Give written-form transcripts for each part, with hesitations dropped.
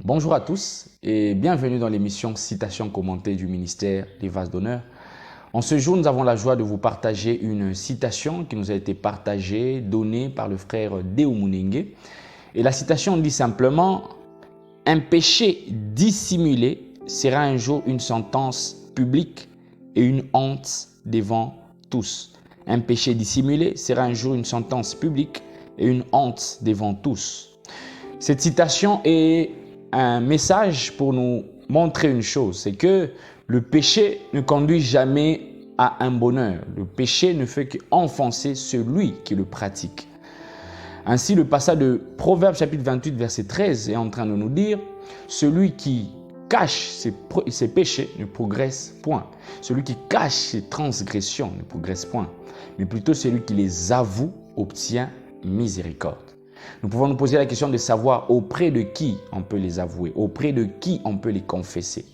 Bonjour à tous et bienvenue dans l'émission Citation commentée du ministère des Vases d'honneur. En ce jour, nous avons la joie de vous partager une citation qui nous a été partagée, donnée par le frère Deo Munenge. Et la citation dit simplement « Un péché dissimulé sera un jour une sentence publique et une honte devant tous. » Un péché dissimulé sera un jour une sentence publique et une honte devant tous. Cette citation est un message pour nous montrer une chose, c'est que le péché ne conduit jamais à un bonheur. Le péché ne fait qu'enfoncer celui qui le pratique. Ainsi, le passage de Proverbes chapitre 28, verset 13 est en train de nous dire « Celui qui cache ses péchés ne progresse point. Celui qui cache ses transgressions ne progresse point. Mais plutôt celui qui les avoue obtient miséricorde. » Nous pouvons nous poser la question de savoir auprès de qui on peut les avouer, auprès de qui on peut les confesser.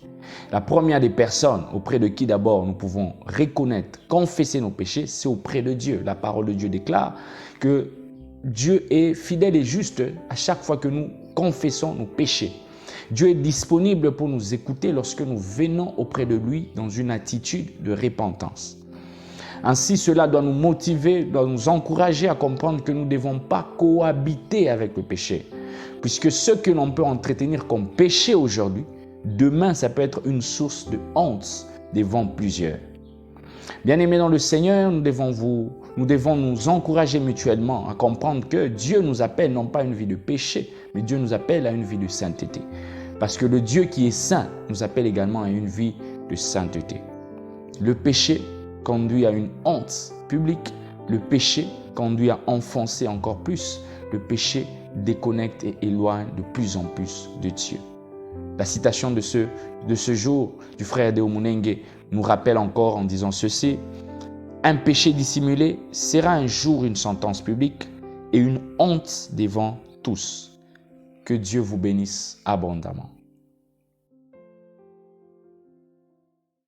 La première des personnes auprès de qui d'abord nous pouvons reconnaître, confesser nos péchés, c'est auprès de Dieu. La parole de Dieu déclare que Dieu est fidèle et juste à chaque fois que nous confessons nos péchés. Dieu est disponible pour nous écouter lorsque nous venons auprès de lui dans une attitude de repentance. Ainsi, cela doit nous motiver, doit nous encourager à comprendre que nous ne devons pas cohabiter avec le péché. Puisque ce que l'on peut entretenir comme péché aujourd'hui, demain, ça peut être une source de honte devant plusieurs. Bien-aimés dans le Seigneur, nous devons nous encourager mutuellement à comprendre que Dieu nous appelle non pas à une vie de péché, mais Dieu nous appelle à une vie de sainteté. Parce que le Dieu qui est saint nous appelle également à une vie de sainteté. Le péché conduit à une honte publique. Le péché conduit à enfoncer encore plus. Le péché déconnecte et éloigne de plus en plus de Dieu. La citation de ce jour du frère Deo Munenge nous rappelle encore en disant ceci. Un péché dissimulé sera un jour une sentence publique et une honte devant tous. Que Dieu vous bénisse abondamment.